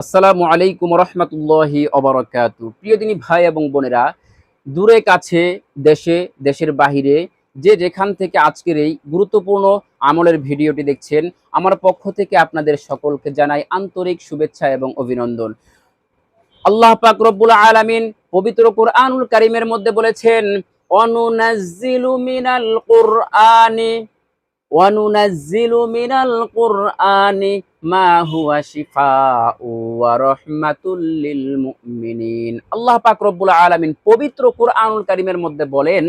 আসসালামু আলাইকুম রহমতুল্লাহি অবরাকাতু। প্রিয় দিনী ভাই এবং বোনেরা, দূরে কাছে, দেশে দেশের বাহিরে যে যেখান থেকে আজকের এই গুরুত্বপূর্ণ আমলের ভিডিওটি দেখছেন, আমার পক্ষ থেকে আপনাদের সকলকে জানাই আন্তরিক শুভেচ্ছা এবং অভিনন্দন। আল্লাহ পাক রব্বুল আলামিন পবিত্র কোরআনুল কারীমের মধ্যে বলেছেন, অনুনাজ্জিলু মিনাল কুরআনি ওয়ানুনাজ্জিলু মিনাল কুরআনি মা হুয়া শিফাউ ওয়া রাহমাতুল লিল মুমিনিন। আল্লাহ পাক রব্বুল আলামিন পবিত্র কোরআনুল কারীমের মধ্যে বলেন,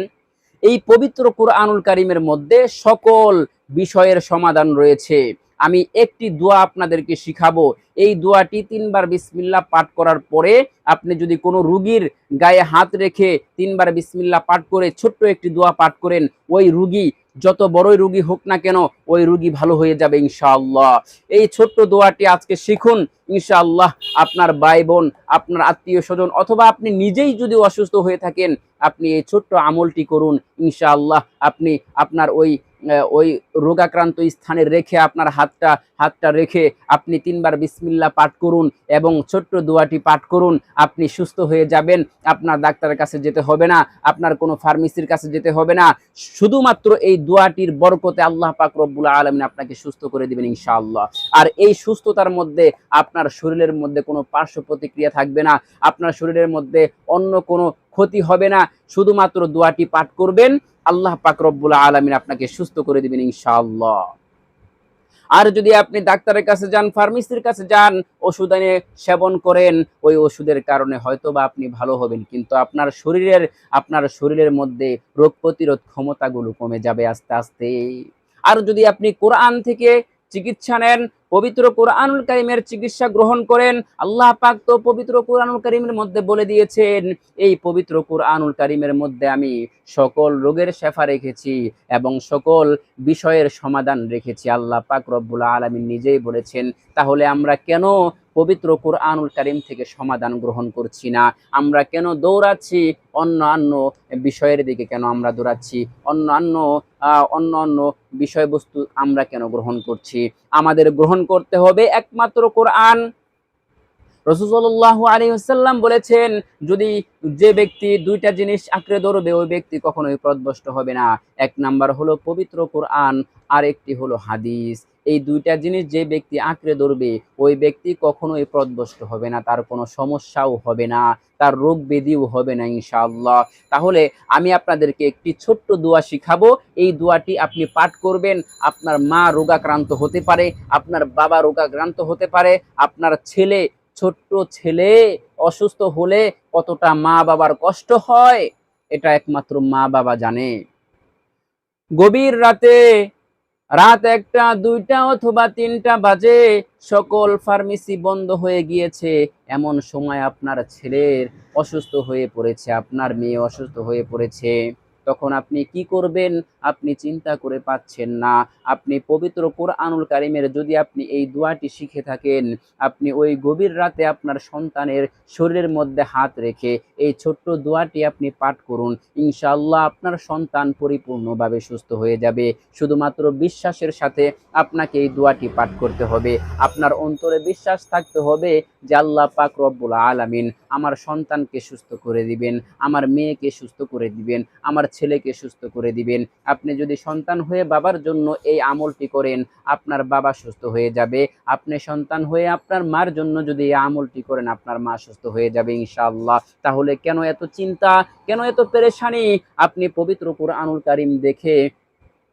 এই পবিত্র কোরআনুল কারীমের মধ্যে সকল বিষয়ের সমাধান রয়েছে। আমি একটি দোয়া আপনাদেরকে শিখাবো। এই দোয়াটি ৩ বার বিসমিল্লাহ পাঠ করার পরে আপনি যদি কোনো রোগীর গায়ে হাত রেখে ৩ বার বিসমিল্লাহ পাঠ করে ছোট্ট একটি দোয়া পাঠ করেন, ওই রোগী যত বড়ই রোগী হোক না কেন, ওই রোগী ভালো হয়ে যাবে ইনশাআল্লাহ। এই ছোট্ট দোয়াটি আজকে শিখুন ইনশাআল্লাহ। আপনার ভাই বোন, আপনার আত্মীয় স্বজন অথবা আপনি নিজেই যদি অসুস্থ হয়ে থাকেন, আপনি এই ছোট্ট আমলটি করুন ইনশাআল্লাহ। আপনি আপনার ওই রোগাক্রান্ত স্থানে রেখে আপনার হাতটা রেখে আপনি ৩ বার বিসমিল্লাহ পাঠ করুন এবং ছোট্ট দোয়াটি পাঠ করুন। আপনি সুস্থ হয়ে যাবেন। আপনার ডাক্তারের কাছে যেতে হবে না, আপনার কোনো ফার্মেসির কাছে যেতে হবে না। শুধুমাত্র এই দোয়াটির বরকতে আল্লাহ পাক রব্বুল আলামিন আপনাকে সুস্থ করে দিবেন ইনশাআল্লাহ। আর এই সুস্থতার মধ্যে আপনার শরীরের মধ্যে কোনো পার্শ্ব প্রতিক্রিয়া থাকবে না, আপনার শরীরের মধ্যে অন্য কোনো ক্ষতি হবে না। শুধুমাত্র দোয়াটি পাঠ করবেন, আল্লাহ পাক রব্বুল আলামিন আপনাকে সুস্থ করে দিবেন ইনশাআল্লাহ। আর যদি আপনি ডাক্তারের কাছে যান, ফার্মেসির কাছে যান, ওষুধ এনে সেবন করেন, ওই ওষুধের কারণে হয়তোবা আপনি ভালো হবেন, কিন্তু আপনার শরীরের মধ্যে রোগ প্রতিরোধ ক্ষমতাগুলো কমে যাবে আস্তে আস্তে। আর যদি আপনি কোরআন থেকে চিকিৎসা নেন, পবিত্র কোরআনুল কারীমের চিকিৎসা গ্রহণ করেন, আল্লাহ পাক তো পবিত্র কোরআনুল কারীমের মধ্যে বলে দিয়েছেন, এই পবিত্র কোরআনুল কারীমের মধ্যে আমি সকল রোগের শেফা রেখেছি এবং সকল বিষয়ের সমাধান রেখেছি। আল্লাহ পাক রব্বুল আলামিন নিজেই বলেছেন। তাহলে আমরা কেন পবিত্র কোরআনুল কারীম থেকে সমাধান গ্রহণ করছি না? আমরা কেন দৌড়াচ্ছি অন্য বিষয়ের দিকে? কেন আমরা দৌড়াচ্ছি অন্য বিষয়বস্তু? আমরা কেন গ্রহণ করছি? আমাদের গ্রহণ করতে হবে একমাত্র কোরআন। রাসূল সাল্লাল্লাহু আলাইহি ওয়াসাল্লাম বলেছেন, যদি যে ব্যক্তি দুইটা জিনিস আঁকড়ে ধরবে, ওই ব্যক্তি কখনোই পথভ্রষ্ট হবে না। এক নাম্বার হলো পবিত্র কোরআন, আর একটি হলো হাদিস। এই দুইটা জিনিস যে ব্যক্তি আঁকড়ে ধরবে, ওই ব্যক্তি কখনোই পথভ্রষ্ট হবে না, তার কোনো সমস্যাও হবে না, তার রোগ ব্যাধিও হবে না ইনশাআল্লাহ। তাহলে আমি আপনাদেরকে একটি ছোট্ট দোয়া শিখাবো। এই দোয়াটি আপনি পাঠ করবেন। আপনার মা রোগাক্রান্ত হতে পারে, আপনার বাবা রোগাক্রান্ত হতে পারে, আপনার ছোট্ট ছেলে অসুস্থ হলে কতটা মা বাবার কষ্ট হয়, এটা একমাত্র মা বাবা জানে। গভীর রাতে, রাত ১টা, ২টা অথবা ৩টা বাজে, সকল ফার্মেসি বন্ধ হয়ে গিয়েছে, এমন সময় আপনার ছেলের অসুস্থ হয়ে পড়েছে, আপনার মেয়ে অসুস্থ হয়ে পড়েছে, তখন আপনি কি করবেন? আপনি চিন্তা করে পাচ্ছেন না। আপনি পবিত্র কোরআনুল কারীমের যদি আপনি এই দোয়াটি শিখে থাকেন, আপনি ওই গভীর রাতে আপনার সন্তানের শরীরের মধ্যে হাত রেখে এই ছোট্ট দোয়াটি আপনি পাঠ করুন। ইনশাআল্লাহ আপনার সন্তান পরিপূর্ণভাবে সুস্থ হয়ে যাবে। শুধুমাত্র বিশ্বাসের সাথে আপনাকে এই দোয়াটি পাঠ করতে হবে। আপনার অন্তরে বিশ্বাস থাকতে হবে যে আল্লাহ পাক রব্বুল আলামিন আমার সন্তানকে সুস্থ করে দিবেন, আমার মেয়েকে সুস্থ করে দিবেন, আমার ছেলেকে সুস্থ করে দিবেন। আপনি যদি সন্তান হয়ে বাবার জন্য এই আমলটি করেন, আপনার বাবা সুস্থ হয়ে যাবে। আপনি সন্তান হয়ে আপনার মার জন্য যদি এই আমলটি করেন, আপনার মা সুস্থ হয়ে যাবে ইনশাআল্লাহ। তাহলে কেন এত চিন্তা, কেন এত পেরেশানি? আপনি পবিত্র কোরআনুল কারীম দেখে,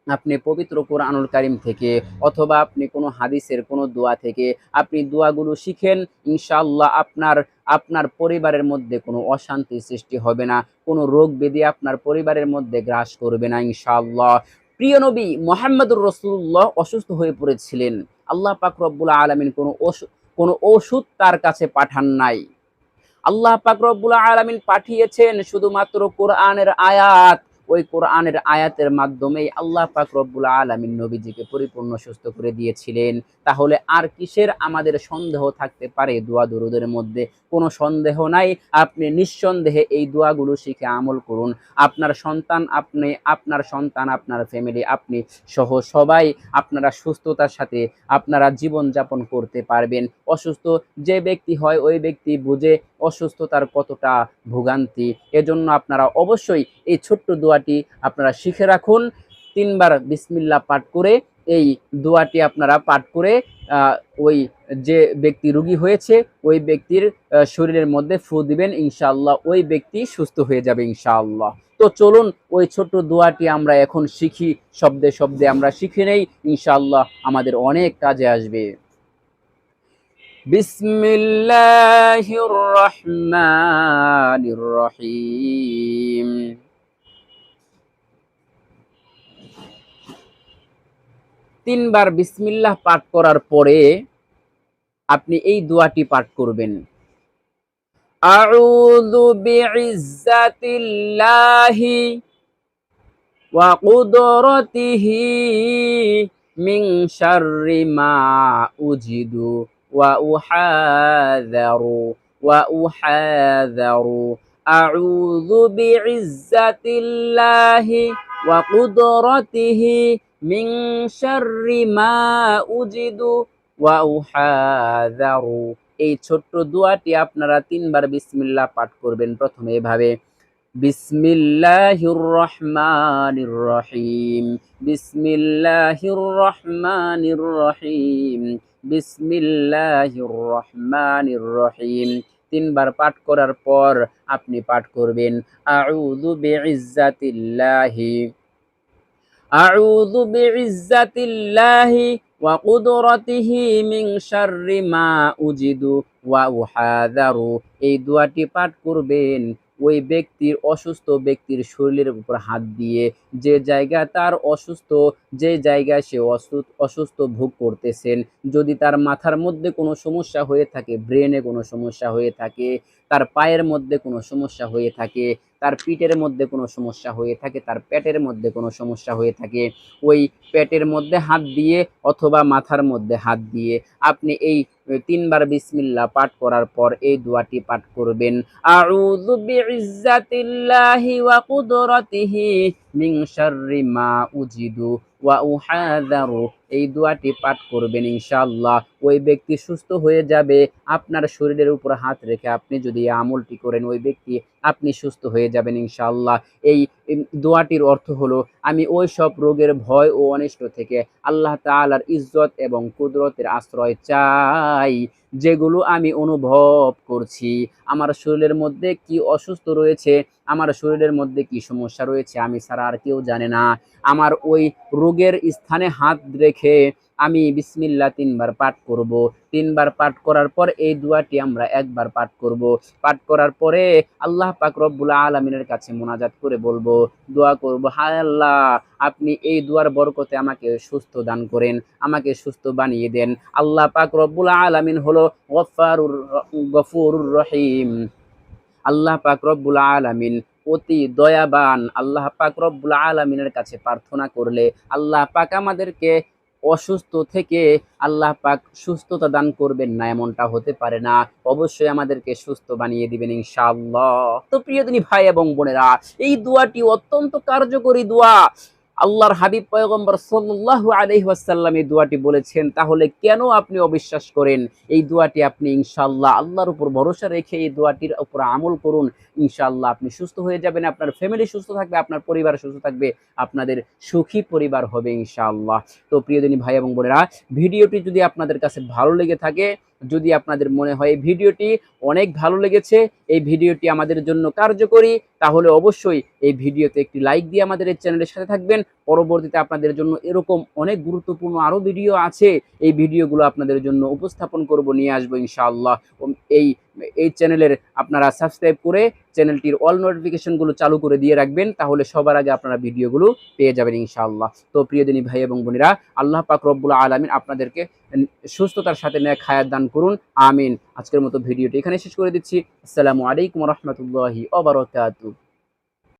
আপনি পবিত্র কোরআনুল কারীম থেকে অথবা আপনি কোনো হাদিসের কোনো দোয়া থেকে আপনি দোয়াগুলো শিখেন, ইনশাআল্লাহ আপনার পরিবারের মধ্যে কোনো অশান্তি সৃষ্টি হবে না, কোনো রোগ ব্যাধি আপনার পরিবারের মধ্যে গ্রাস করবে না ইনশাআল্লাহ। প্রিয় নবী মুহাম্মদুর রাসূলুল্লাহ অসুস্থ হয়ে পড়েছিলেন। আল্লাহ পাক রব্বুল আলামিন কোনো ওষুধ তার কাছে পাঠান নাই। আল্লাহ পাক রব্বুল আলামিন পাঠিয়েছেন শুধুমাত্র কোরআনের আয়াত। ওই কোরআনের আয়াতের মাধ্যমেই আল্লাহ পাক রব্বুল আলামিন নবীজিকে পরিপূর্ণ সুস্থ করে দিয়েছিলেন। তাহলে আর কিসের আমাদের সন্দেহ থাকতে পারে দোয়া দুরুদের মধ্যে? কোনো সন্দেহ নাই। আপনি নিঃসন্দেহে এই দোয়াগুলো শিখে আমল করুন। আপনার সন্তান, আপনার ফ্যামিলি, আপনি সহ সবাই আপনারা সুস্থতার সাথে আপনারা জীবনযাপন করতে পারবেন। অসুস্থ যে ব্যক্তি হয় ওই ব্যক্তি বুঝে অসুস্থতার কতটা ভোগান্তি। এজন্য আপনারা অবশ্যই এই ছোট্ট দোয়াটি আপনারা শিখে রাখুন। ৩ বার বিসমিল্লাহ পাঠ করে এই দোয়াটি আপনারা পাঠ করে ওই যে ব্যক্তি রোগী হয়েছে ওই ব্যক্তির শরীরের মধ্যে ফু দিবেন, ইনশাআল্লাহ ওই ব্যক্তি সুস্থ হয়ে যাবে ইনশাআল্লাহ। তো চলুন ওই ছোট্ট দোয়াটি আমরা এখন শিখি, শব্দে শব্দে আমরা শিখে নেই, ইনশাআল্লাহ আমাদের অনেক কাজে আসবে। বিসমিল্লাহির রহমানির রহিম। ৩ বার বিসমিল্লাহ পাঠ করার পরে আপনি এই দোয়াটি পাঠ করবেন। আউযু বিইজ্জাতিল্লাহি ওয়া কুদরাতিহি মিন শাররি মা উজিদু ওয়া উহাযারু। আউযু বিইজ্জাতিল্লাহি ওয়া কুদরাতিহি মিন শাররি মা উজিদু ওয়া উহাযারু। এই ছোট্ট দোয়াটি আপনারা ৩ বার বিসমিল্লাহ পাঠ করবেন। প্রথমে এভাবে বিসমিল্লাহির রহমানির রহিম, বিসমিল্লাহির রহমানির রহিম, বিসমিল্লাহির রহমানির রহিম। ৩ বার পাঠ করার পর আপনি পাঠ করবেন আউযু বিইজ্জাতিল্লাহি, আউযু বিইজ্জাতিল্লাহি ওয়া কুদরাতিহি মিন শাররি মা উজিদু ওয়া উহাযারু। এই দোয়াটি পাঠ করবেন ওই ব্যক্তির, অসুস্থ ব্যক্তির শরীরের উপর হাত দিয়ে, যে জায়গা তার অসুস্থ, যে জায়গায় সে অসুস্থ ভোগ করতেছেন, যদি তার মাথার মধ্যে কোনো সমস্যা হয়ে থাকে, ব্রেনে কোনো সমস্যা হয়ে থাকে, তার পায়ের মধ্যে কোনো সমস্যা হয়ে থাকে, তার পিঠের মধ্যে কোনো সমস্যা হয়ে থাকে, তার পেটের মধ্যে কোনো সমস্যা হয়ে থাকে, ওই পেটের মধ্যে হাত দিয়ে অথবা মাথার মধ্যে হাত দিয়ে আপনি এই ৩ বার বিসমিল্লাহ পাঠ করার পর এই দোয়াটি পাঠ করবেন আউযু বিইজ্জাতিল্লাহি ওয়া কুদরাতিহি মিন শাররি মা উজিদু ওয়া উহাযারু। এই দোয়াটি পাঠ করবেন, ইনশাআল্লাহ ওই ব্যক্তি সুস্থ হয়ে যাবে। আপনার শরীরের উপর হাত রেখে আপনি যদি এই আমলটি করেন ওই ব্যক্তি আপনি সুস্থ হয়ে যাবেন ইনশাআল্লাহ। এই দোয়াটির অর্থ হলো আমি ওই সব রোগের ভয় ও অনিষ্ট থেকে আল্লাহ তাআলার ইজ্জত এবং কুদরতের আশ্রয় চাই যেগুলো আমি অনুভব করছি। আমার শরীরের মধ্যে কি অসুস্থ রয়েছে, আমার শরীরের মধ্যে কি সমস্যা রয়েছে আমি ছাড়া আর কেউ জানে না। আমার ওই রোগের স্থানে হাত রেখে আমি বিসমিল্লাহ ৩ বার পাঠ করব। ৩ বার পাঠ করার পর এই দোয়াটি আমরা একবার পাঠ করব। পাঠ করার পরে আল্লাহ পাক রব্বুল আলামিনের কাছে মুনাজাত করে বলবো, দোয়া করব, হায় আল্লাহ আপনি এই দোয়ার বরকতে আমাকে সুস্থ দান করেন, আমাকে সুস্থ বানিয়ে দেন। আল্লাহ পাক রব্বুল আলামিন হলো গফুরুর রহিম। আল্লাহ পাক রব্বুল আলামিন অতি দয়াবান। আল্লাহ পাক রব্বুল আলামিনের কাছে প্রার্থনা করলে আল্লাহ পাক আমাদেরকে অসুস্থ থেকে আল্লাহ পাক সুস্থতা দান করবেন না এমনটা হতে পারে না, অবশ্যই আমাদেরকে সুস্থ বানিয়ে দিবেন ইনশাআল্লাহ। তো প্রিয় দিনী ভাই এবং বোনেরা, এই দোয়াটি অত্যন্ত কার্যকরী দোয়া। আল্লাহর হাবিব পয়গম্বর সাল্লাল্লাহু আলাইহি ওয়াসাল্লাম এই দোয়াটি বলেছেন, তাহলে কেন আপনি অবিশ্বাস করেন? এই দোয়াটি আপনি ইনশাআল্লাহ আল্লাহর উপর ভরসা রেখে এই দোয়াটির উপর আমল করুন, ইনশাআল্লাহ আপনি সুস্থ হয়ে যাবেন, আপনার ফ্যামিলি সুস্থ থাকবে, আপনার পরিবার সুস্থ থাকবে, আপনাদের সুখী পরিবার হবে ইনশাআল্লাহ। তো প্রিয় দিনী ভাই এবং বোনেরা, ভিডিওটি যদি আপনাদের কাছে ভালো লেগে থাকে, যদি আপনাদের মনে হয় এই ভিডিওটি অনেক ভালো লেগেছে, এই ভিডিওটি আমাদের জন্য কার্যকরী, তাহলে অবশ্যই এই ভিডিওতে একটি লাইক দিয়ে আমাদের এই চ্যানেলের সাথে থাকবেন। পরবর্তীতে আপনাদের জন্য এরকম অনেক গুরুত্বপূর্ণ আরও ভিডিও আছে, এই ভিডিওগুলো আপনাদের জন্য উপস্থাপন করব, নিয়ে আসবো ইনশাআল্লাহ। এই চ্যানেলের আপনারা সাবস্ক্রাইব করে চ্যানেলটির অল নোটিফিকেশনগুলো চালু করে দিয়ে রাখবেন, তাহলে সবার আগে আপনারা ভিডিওগুলো পেয়ে যাবেন ইনশাআল্লাহ। তো প্রিয় দিনী ভাই এবং বোনেরা, আল্লাহ পাক রব্বুল আলামিন আপনাদেরকে সুস্থতার সাথে নেক হায়াত দান করুন, আমিন। আজকের মতো ভিডিওটি এখানে শেষ করে দিচ্ছি। আসসালামু আলাইকুম ওয়া রাহমাতুল্লাহি ওয়া বারাকাতুহু।